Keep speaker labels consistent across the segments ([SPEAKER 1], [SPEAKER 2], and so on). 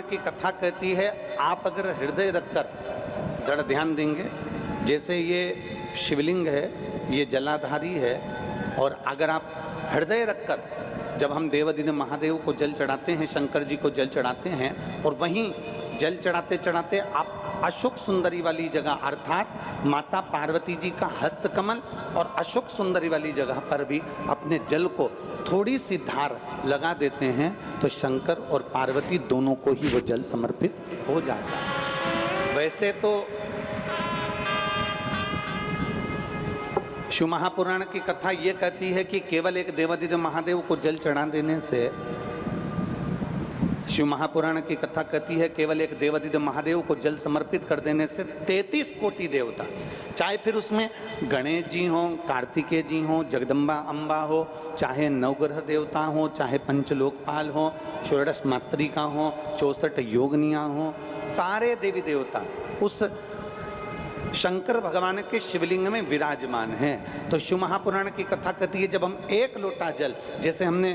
[SPEAKER 1] की कथा कहती है, आप अगर हृदय रखकर जरा ध्यान देंगे, जैसे ये शिवलिंग है, ये जलाधारी है, और अगर आप हृदय रखकर जब हम देवाधिदेव महादेव को जल चढ़ाते हैं, शंकर जी को जल चढ़ाते हैं, और वहीं जल चढ़ाते चढ़ाते आप अशोक सुंदरी वाली जगह अर्थात माता पार्वती जी का हस्तकमल और अशोक सुंदरी वाली जगह पर भी अपने जल को थोड़ी सी धार लगा देते हैं, तो शंकर और पार्वती दोनों को ही वो जल समर्पित हो जाता है। वैसे तो शिव महापुराण की कथा ये कहती है कि केवल एक देवाधिदेव महादेव को जल चढ़ा देने से, शिव महापुराण की कथा कहती है केवल एक देवाधिदेव महादेव को जल समर्पित कर देने से 33 कोटि देवता, चाहे फिर उसमें गणेश जी हों, कार्तिकेय जी हों, जगदम्बा अम्बा हो, चाहे नवग्रह देवता हो, चाहे पंचलोकपाल हो, षोडश मातृका हो, 64 योगनियाँ हो, सारे देवी देवता उस शंकर भगवान के शिवलिंग में विराजमान हैं। तो शिव महापुराण की कथा कहती है जब हम एक लोटा जल, जैसे हमने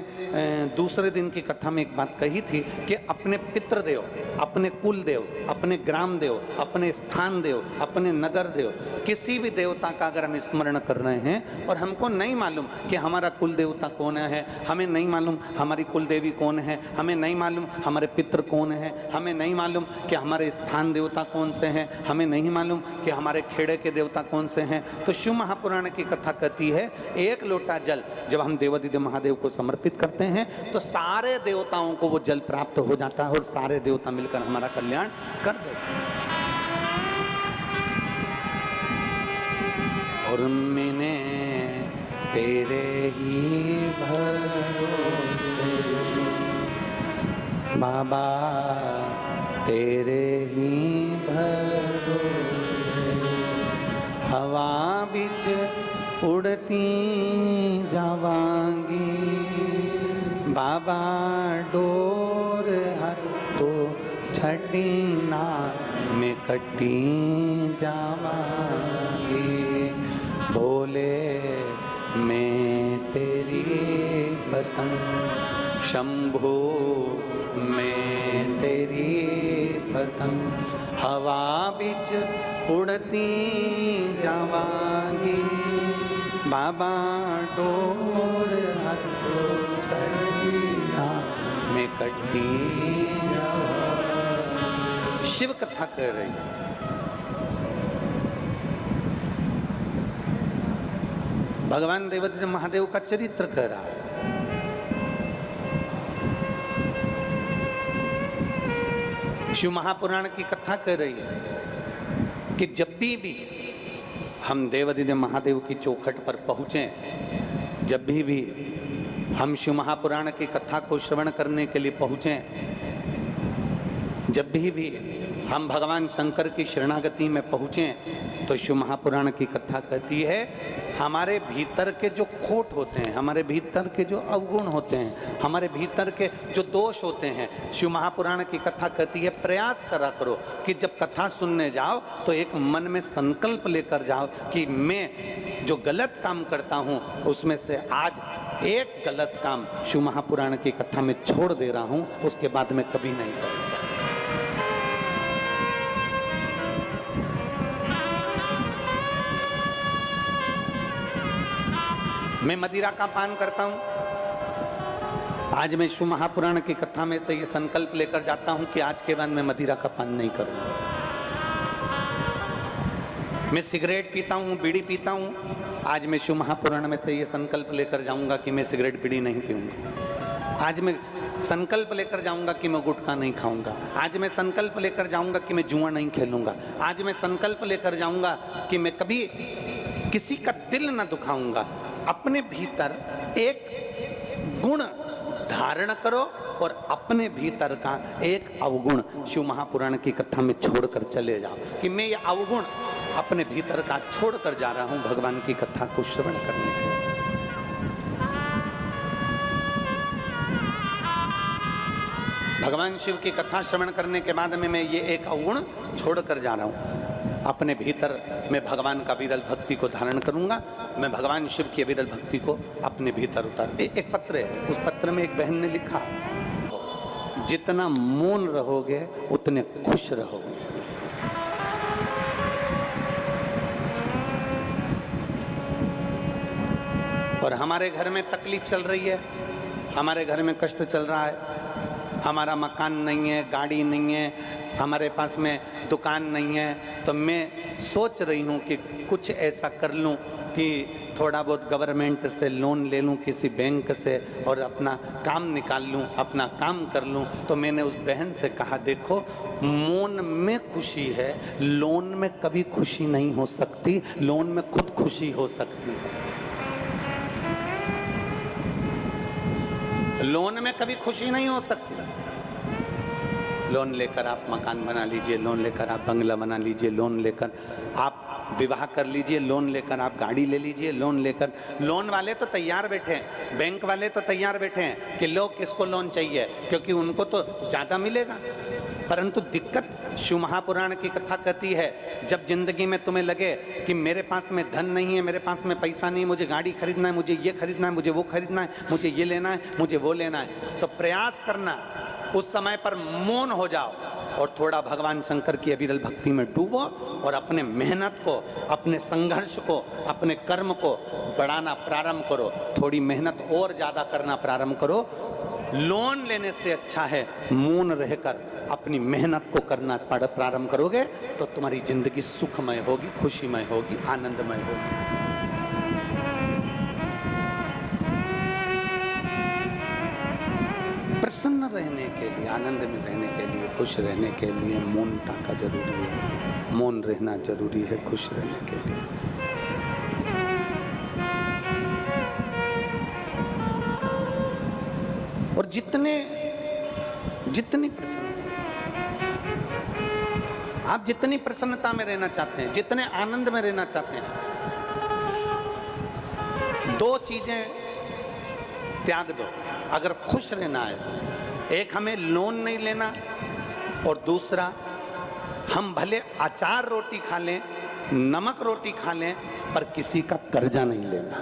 [SPEAKER 1] दूसरे दिन की कथा में एक बात कही थी कि अपने पितृदेव, अपने कुल देव, अपने ग्राम देव, अपने स्थान देव, अपने नगर देव, किसी भी देवता का अगर हम स्मरण कर रहे हैं और हमको नहीं मालूम कि हमारा कुल देवता कौन है, हमें नहीं मालूम हमारी कुल देवी कौन है, हमें नहीं मालूम हमारे पितृ कौन है, हमें नहीं मालूम कि हमारे स्थान देवता कौन से हैं, हमें नहीं मालूम कि हमारे खेड़े के देवता कौन से हैं, तो शिव महापुराण की कथा कहती है एक लोटा जल जब हम देवाधिदेव महादेव को समर्पित करते हैं तो सारे देवताओं को वो जल प्राप्त हो जाता है और सारे देवता मिलकर हमारा कल्याण कर देते हैं। और मैंने तेरे ही भरोसे बाबा, तेरे ही भरोसे हवा बिच उड़ती जावांगी, बाबा डोर हत्तो छटी ना में कटी जावांगी, बोले मैं तेरी पतंग शंभो, मैं तेरी पतंग हवा बिच उड़ती जावांगी, बाबा डोर हत्तो छड़ीना में कटी। शिव कथा कर रही है। भगवान देवाधिदेव महादेव का चरित्र कह रहा है। शिव महापुराण की कथा कह रही है कि जब भी हम देवाधिदेव महादेव की चौखट पर पहुँचें, जब भी हम शिव महापुराण की कथा को श्रवण करने के लिए पहुँचें, जब भी हम भगवान शंकर की शरणागति में पहुँचें, तो शिव महापुराण की कथा कहती है हमारे भीतर के जो खोट होते हैं, हमारे भीतर के जो अवगुण होते हैं, हमारे भीतर के जो दोष होते हैं, शिव महापुराण की कथा कहती है प्रयास करा करो कि जब कथा सुनने जाओ तो एक मन में संकल्प लेकर जाओ कि मैं जो गलत काम करता हूँ उसमें से आज एक गलत काम शिव महापुराण की कथा में छोड़ दे रहा हूँ, उसके बाद मैं कभी नहीं करूँगा। मैं मदिरा का पान करता हूं, आज मैं शिव महापुराण की कथा में से ये संकल्प लेकर जाता हूं कि आज के बाद मैं मदिरा का पान नहीं करूंगा। मैं सिगरेट पीता हूं, बीड़ी पीता हूं, आज मैं शिव महापुराण में से ये संकल्प लेकर जाऊंगा कि मैं सिगरेट बीड़ी नहीं पीऊंगा। आज मैं संकल्प लेकर जाऊंगा कि मैं गुटखा नहीं खाऊंगा। आज मैं संकल्प लेकर जाऊंगा कि मैं जुआ नहीं खेलूंगा। आज मैं संकल्प लेकर जाऊंगा कि मैं कभी किसी का दिल न दुखाऊंगा। अपने भीतर एक गुण धारण करो और अपने भीतर का एक अवगुण शिव महापुराण की कथा में छोड़कर चले जाओ कि मैं ये अवगुण अपने भीतर का छोड़कर जा रहा हूं भगवान की कथा को श्रवण करने के लिए। भगवान शिव की कथा श्रवण करने के बाद में मैं ये एक अवगुण छोड़कर जा रहा हूं। अपने भीतर मैं भगवान का विरल भक्ति को धारण करूंगा। मैं भगवान शिव की विरल भक्ति को अपने भीतर उतार। एक पत्र है, उस पत्र में एक बहन ने लिखा, जितना मौन रहोगे उतने खुश रहोगे। और हमारे घर में तकलीफ चल रही है, हमारे घर में कष्ट चल रहा है, हमारा मकान नहीं है, गाड़ी नहीं है, हमारे पास में दुकान नहीं है, तो मैं सोच रही हूँ कि कुछ ऐसा कर लूँ कि थोड़ा बहुत गवर्नमेंट से लोन ले लूँ किसी बैंक से और अपना काम निकाल लूँ, अपना काम कर लूँ। तो मैंने उस बहन से कहा, देखो मौन में खुशी है, लोन में कभी खुशी नहीं हो सकती, लोन में खुद खुशी हो सकती है। लोन में कभी खुशी नहीं हो सकती। लोन लेकर आप मकान बना लीजिए, लोन लेकर आप बंगला बना लीजिए, लोन लेकर आप विवाह कर लीजिए, लोन लेकर आप गाड़ी ले लीजिए, लोन लेकर, लोन वाले तो तैयार बैठे हैं, बैंक वाले तो तैयार बैठे हैं कि लोग किसको लोन चाहिए, क्योंकि उनको तो ज़्यादा मिलेगा। परंतु दिक्कत शिव महापुराण की कथा कहती है, जब जिंदगी में तुम्हें लगे कि मेरे पास में धन नहीं है, मेरे पास में पैसा नहीं, मुझे गाड़ी खरीदना है, मुझे ये खरीदना है, मुझे वो खरीदना है, मुझे ये लेना है, मुझे वो लेना है, तो प्रयास करना उस समय पर मौन हो जाओ और थोड़ा भगवान शंकर की अविरल भक्ति में डूबो और अपने मेहनत को, अपने संघर्ष को, अपने कर्म को बढ़ाना प्रारंभ करो। थोड़ी मेहनत और ज़्यादा करना प्रारंभ करो। लोन लेने से अच्छा है मौन रहकर अपनी मेहनत को करना प्रारंभ करोगे तो तुम्हारी जिंदगी सुखमय होगी, खुशीमय होगी, आनंदमय होगी। प्रसन्न रहने के लिए, आनंद में रहने के लिए, खुश रहने के लिए मौनता का जरूरी है, मौन रहना जरूरी है खुश रहने के लिए। और जितनी प्रसन्नता, आप जितनी प्रसन्नता में रहना चाहते हैं, जितने आनंद में रहना चाहते हैं, दो चीजें त्याग दो अगर खुश रहना है। एक हमें लोन नहीं लेना और दूसरा हम भले अचार रोटी खा लें, नमक रोटी खा लें, पर किसी का कर्जा नहीं लेना।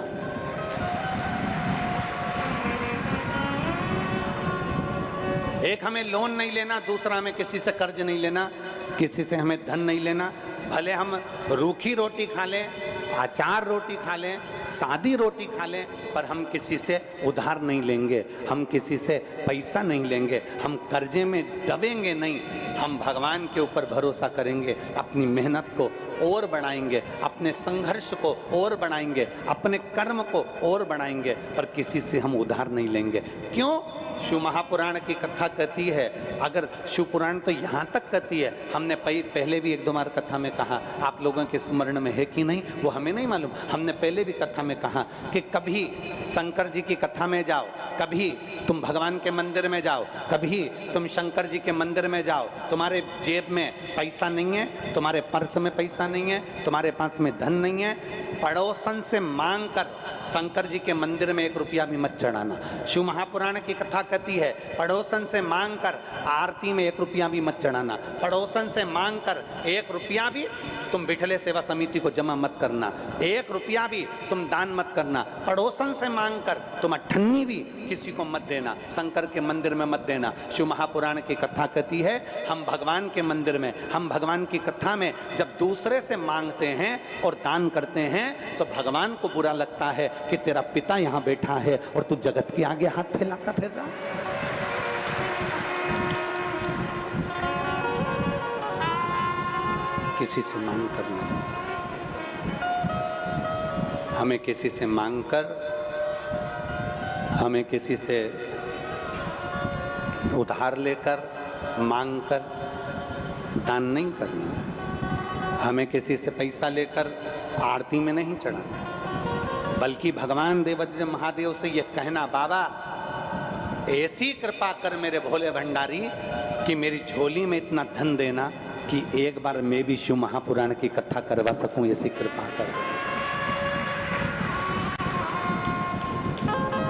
[SPEAKER 1] एक हमें लोन नहीं लेना, दूसरा हमें किसी से कर्ज नहीं लेना, किसी से हमें धन नहीं लेना। भले हम रूखी रोटी खा लें, अचार रोटी खा लें, सादी रोटी खा लें, पर हम किसी से उधार नहीं लेंगे, हम किसी से पैसा नहीं लेंगे, हम कर्जे में दबेंगे नहीं, हम भगवान के ऊपर भरोसा करेंगे, अपनी मेहनत को और बढ़ाएंगे, अपने संघर्ष को और बढ़ाएंगे, अपने कर्म को और बढ़ाएंगे, पर किसी से हम उधार नहीं लेंगे। क्यों? शिव महापुराण की कथा कहती है, अगर शिव पुराण तो यहाँ तक कहती है, हमने पहले भी एक दो बार कथा में कहा, आप लोगों के स्मरण में है कि नहीं वो हमें नहीं मालूम, हमने पहले भी कथा में कहा कि कभी शंकर जी की कथा में जाओ, कभी तुम भगवान के मंदिर में जाओ, कभी तुम शंकर जी के मंदिर में जाओ, तुम्हारे जेब में पैसा नहीं है, तुम्हारे पर्स में पैसा नहीं है, तुम्हारे पास में धन नहीं है, पड़ोसन से मांग कर शंकर जी के मंदिर में 1 रुपया भी मत चढ़ाना। शिव महापुराण की कथा कहती है, पड़ोसन से मांग कर आरती में 1 रुपया भी मत चढ़ाना, पड़ोसन से मांग कर 1 रुपया भी तुम विठले सेवा समिति को जमा मत करना, 1 रुपया भी तुम दान मत करना, पड़ोसन से मांग कर तुम अठन्नी भी किसी को मत देना, शंकर के मंदिर में मत देना। शिव महापुराण की कथा कहती है, हम भगवान के मंदिर में, हम भगवान की कथा में जब दूसरे से मांगते हैं और दान करते हैं तो भगवान को बुरा लगता है कि तेरा पिता यहाँ बैठा है और तू जगत के आगे हाथ फैलाता फिर रहा। किसी से मांग कर नहीं, हमें किसी से मांग कर, हमें किसी से उधार लेकर मांग कर दान नहीं करना, हमें किसी से पैसा लेकर आरती में नहीं चढ़ाना, बल्कि भगवान देवादिदेव महादेव से यह कहना, बाबा ऐसी कृपा कर मेरे भोले भंडारी कि मेरी झोली में इतना धन देना कि एक बार मैं भी शिव महापुराण की कथा करवा सकूं, ऐसी कृपा कर।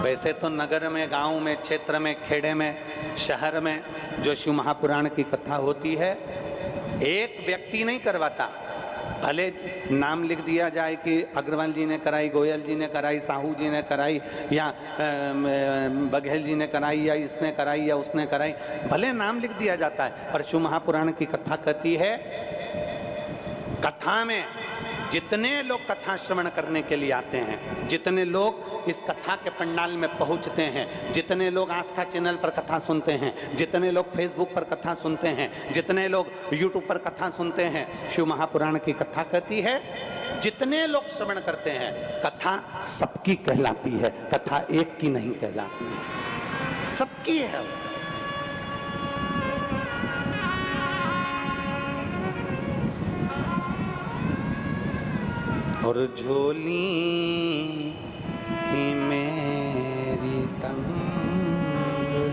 [SPEAKER 1] वैसे तो नगर में, गांव में, क्षेत्र में, खेड़े में, शहर में जो शिव महापुराण की कथा होती है, एक व्यक्ति नहीं करवाता, भले नाम लिख दिया जाए कि अग्रवाल जी ने कराई, गोयल जी ने कराई, साहू जी ने कराई, या बघेल जी ने कराई, या इसने कराई या उसने कराई, भले नाम लिख दिया जाता है, पर शिव महापुराण की कथा कहती है, कथा में जितने लोग कथा श्रवण करने के लिए आते हैं, जितने लोग इस कथा के पंडाल में पहुंचते हैं, जितने लोग आस्था चैनल पर कथा सुनते हैं, जितने लोग फेसबुक पर कथा सुनते हैं, जितने लोग यूट्यूब पर कथा सुनते हैं, शिव महापुराण की कथा कहती है, जितने लोग श्रवण करते हैं, कथा सबकी कहलाती है, कथा एक की नहीं कहलाती है, सबकी है। और झोली ही मेरी तंग है,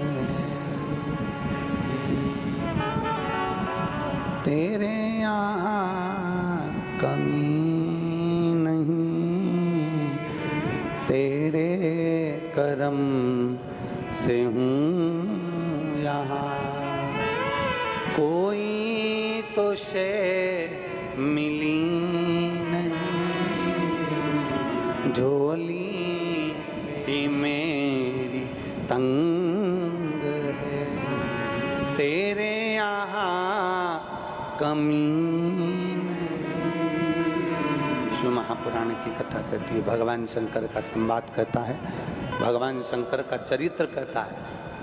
[SPEAKER 1] तेरे यहाँ कमी नहीं, तेरे करम से हूँ यहाँ, कोई तो शे मिली झोली ही मेरी तंग है, तेरे यहाँ कमी नहीं। शिव महापुराण की कथा कहती है, भगवान शंकर का संवाद कहता है, भगवान शंकर का चरित्र कहता है,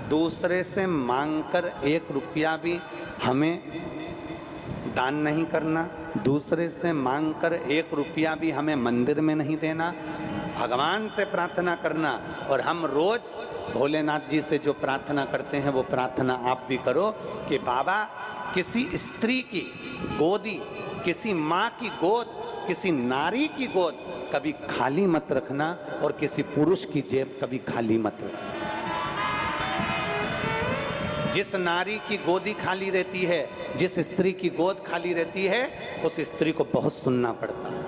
[SPEAKER 1] दूसरे से मांगकर 1 रुपया भी हमें दान नहीं करना, दूसरे से मांगकर 1 रुपया भी हमें मंदिर में नहीं देना, भगवान से प्रार्थना करना। और हम रोज भोलेनाथ जी से जो प्रार्थना करते हैं वो प्रार्थना आप भी करो कि बाबा किसी स्त्री की गोदी, किसी माँ की गोद, किसी नारी की गोद कभी खाली मत रखना, और किसी पुरुष की जेब कभी खाली मत रखना। जिस नारी की गोदी खाली रहती है, जिस स्त्री की गोद खाली रहती है, उस स्त्री को बहुत सुनना पड़ता है,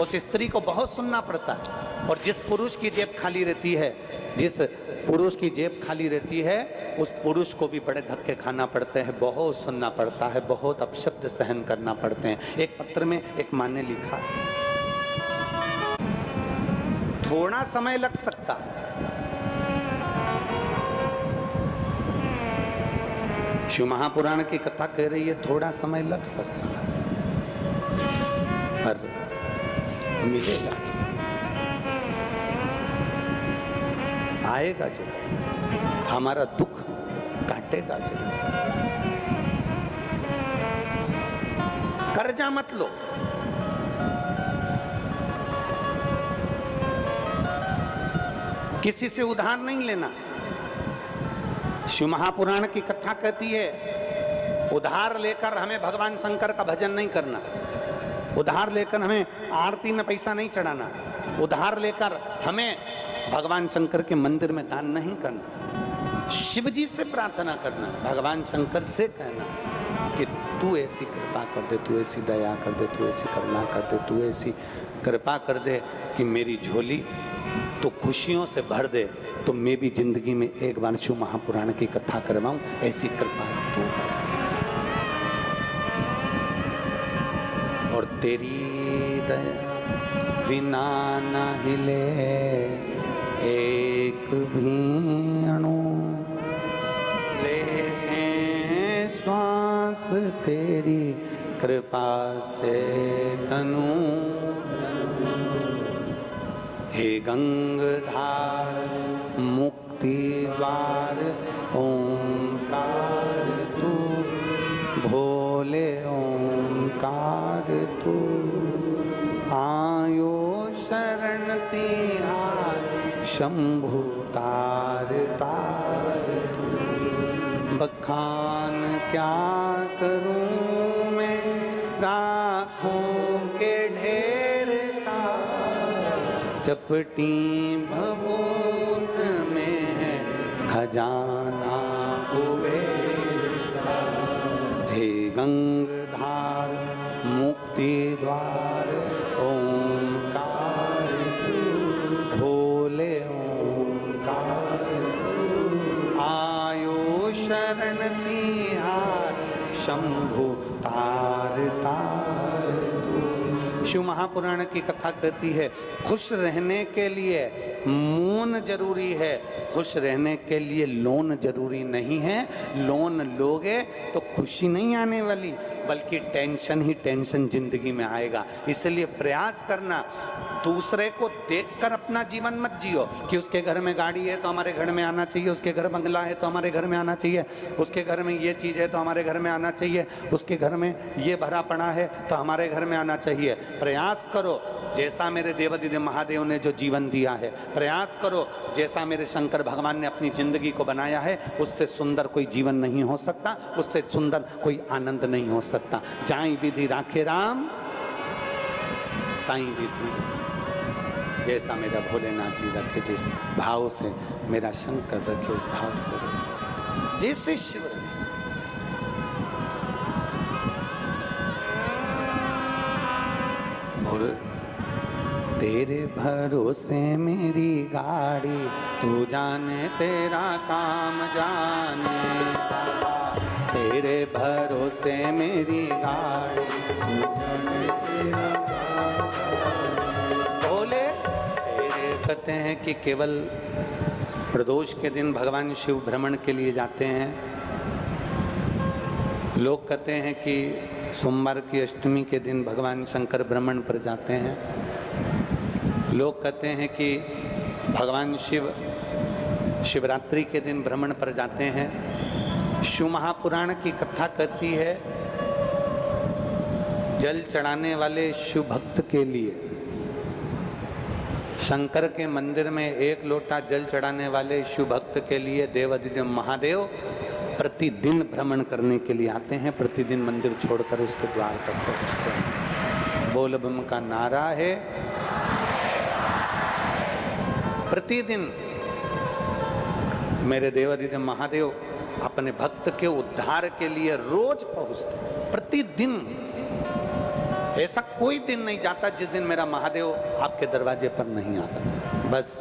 [SPEAKER 1] उस स्त्री को बहुत सुनना पड़ता है। और जिस पुरुष की जेब खाली रहती है, जिस पुरुष की जेब खाली रहती है, उस पुरुष को भी बड़े धक्के खाना पड़ते हैं, बहुत सुनना पड़ता है, बहुत अपशब्द सहन करना पड़ते हैं। एक पत्र में एक माँ ने लिखा, थोड़ा समय लग सकता, शिव महापुराण की कथा कह रही है थोड़ा समय लग सकता है, पर मिलेगा जो, आएगा जो, हमारा दुख काटेगा जो। कर्जा मत लो, किसी से उधार नहीं लेना। शिव महापुराण की कथा कहती है उधार लेकर हमें भगवान शंकर का भजन नहीं करना, उधार लेकर हमें आरती में पैसा नहीं चढ़ाना, उधार लेकर हमें भगवान शंकर के मंदिर में दान नहीं करना, शिव जी से प्रार्थना करना, भगवान शंकर से कहना कि तू ऐसी कृपा कर दे, तू ऐसी दया कर दे, तू ऐसी करुणा कर दे, तू ऐसी कृपा कर दे कि मेरी झोली तो खुशियों से भर दे, तो मैं भी जिंदगी में एक बार शिव महापुराण की कथा करवाऊं, ऐसी कृपा तू। और तेरी दया बिना न हिले एक भी अणु, लेते श्वास तेरी कृपा से तनु। हे गंगाधार मुक्ति द्वार ओंकार तू, भोले ओंकार तू, आयो शरण तिहार शंभु तार तार तू। बखान क्या करूं मैं राखों के ढेर का, चपटी भभूत में है खजाना कुबेर का। हे गंगाधार मुक्ति द्वार ओंकार तू, भोले ओंकार तू, आयो शरण तिहार शंभु तार तार तू। शिव महापुराण की कथा कहती है खुश रहने के लिए मौन जरूरी है, खुश रहने के लिए लोन जरूरी नहीं है। लोन लोगे तो खुशी नहीं आने वाली, बल्कि टेंशन ही टेंशन जिंदगी में आएगा। इसलिए प्रयास करना, दूसरे को देखकर अपना जीवन मत जियो कि उसके घर में गाड़ी है तो हमारे घर में आना चाहिए, उसके घर बंगला है तो हमारे घर में आना चाहिए, उसके घर में ये चीज़ है तो हमारे घर में आना चाहिए, उसके घर में ये भरा पड़ा है तो हमारे घर में आना चाहिए। प्रयास करो जैसा मेरे देवादिदेव महादेव ने जो जीवन दिया है, प्रयास करो जैसा मेरे शंकर भगवान ने अपनी जिंदगी को बनाया है, उससे सुंदर कोई जीवन नहीं हो सकता, उससे सुंदर कोई आनंद नहीं हो सकता। जाई विधि राखे राम ताई विधि, जैसा मेरा भोलेनाथ जी रखे, जिस भाव से मेरा शंकर रखे उस भाव से रखे, जैसे शिव रखे। और तेरे भरोसे मेरी गाड़ी, तू जाने तेरा काम जाने बाबा, तेरे भरोसे मेरी गाड़ी, तू जाने तेरा काम जाने। बोले कहते हैं कि केवल प्रदोष के दिन भगवान शिव भ्रमण के लिए जाते हैं। लोग कहते हैं कि सोमवार की अष्टमी के दिन भगवान शंकर भ्रमण पर जाते हैं। लोग कहते हैं कि भगवान शिव शिवरात्रि के दिन भ्रमण पर जाते हैं। शिव महापुराण की कथा कहती है जल चढ़ाने वाले शिव भक्त के लिए, शंकर के मंदिर में एक लोटा जल चढ़ाने वाले शिव भक्त के लिए देवादिदेव महादेव प्रतिदिन भ्रमण करने के लिए आते हैं। प्रतिदिन मंदिर छोड़कर उसके द्वार तक पहुंचते हैं। बोल बम का नारा है, प्रतिदिन मेरे देवादिदेव महादेव अपने भक्त के उद्धार के लिए रोज पहुंचते हैं। प्रतिदिन, ऐसा कोई दिन नहीं जाता जिस दिन मेरा महादेव आपके दरवाजे पर नहीं आता। बस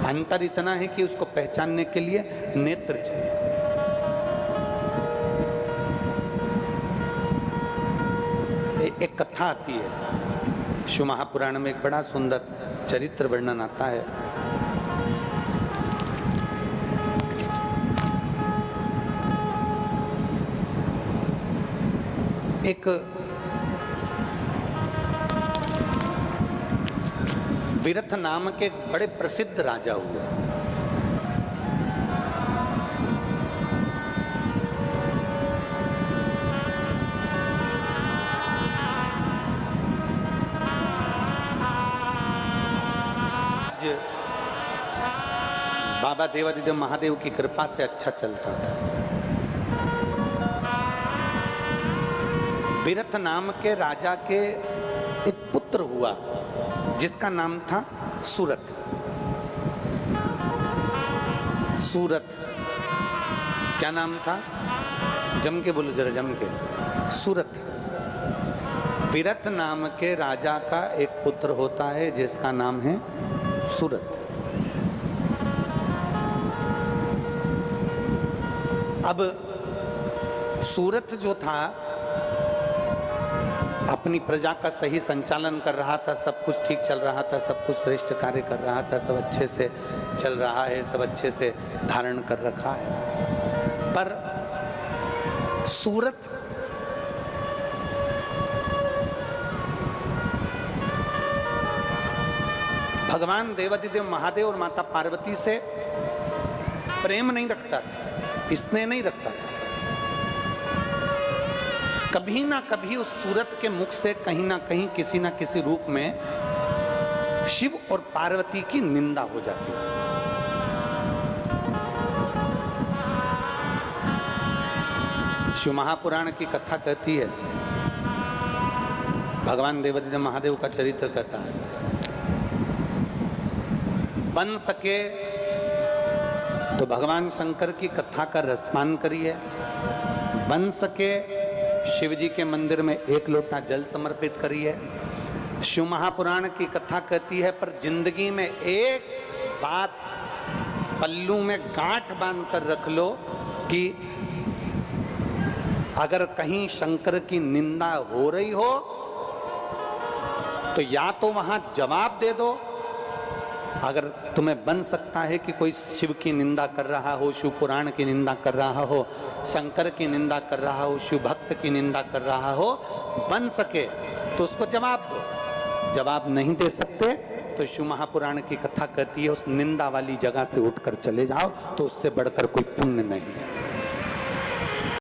[SPEAKER 1] अंतर इतना है कि उसको पहचानने के लिए नेत्र चाहिए। एक कथा आती है शिव महापुराण में, एक बड़ा सुंदर चरित्र वर्णन आता है। एक विरथ नाम के बड़े प्रसिद्ध राजा हुए। बाबा देवादिदेव महादेव की कृपा से अच्छा चलता था। विरथ नाम के राजा के एक पुत्र हुआ जिसका नाम था सूरत। सूरत क्या नाम था? जम के बोलो जरा, जम के। सूरत। विरथ नाम के राजा का एक पुत्र होता है जिसका नाम है सूरत। अब सूरत जो था अपनी प्रजा का सही संचालन कर रहा था, सब कुछ ठीक चल रहा था, सब कुछ श्रेष्ठ कार्य कर रहा था, सब अच्छे से चल रहा है, सब अच्छे से धारण कर रखा है। पर सूरत भगवान देवादिदेव महादेव और माता पार्वती से प्रेम नहीं रखता था, स्नेह नहीं रखता था। कभी ना कभी उस सूरत के मुख से कहीं ना कहीं किसी ना किसी रूप में शिव और पार्वती की निंदा हो जाती थी। शिव महापुराण की कथा कहती है, भगवान देवादिदेव महादेव का चरित्र कहता है, बन सके तो भगवान शंकर की कथा का रसपान करिए, बन सके शिव जी के मंदिर में एक लोटा जल समर्पित करिए। शिव महापुराण की कथा कहती है, पर जिंदगी में एक बात पल्लू में गांठ बांध कर रख लो कि अगर कहीं शंकर की निंदा हो रही हो तो या तो वहां जवाब दे दो, अगर तुम्हें बन सकता है कि कोई शिव की निंदा कर रहा हो, शिव पुराण की निंदा कर रहा हो, शंकर की निंदा कर रहा हो, शिव भक्त की निंदा कर रहा हो, बन सके तो उसको जवाब दो। जवाब नहीं दे सकते तो शिव महापुराण की कथा कहती है उस निंदा वाली जगह से उठकर चले जाओ, तो उससे बढ़कर कोई पुण्य नहीं है।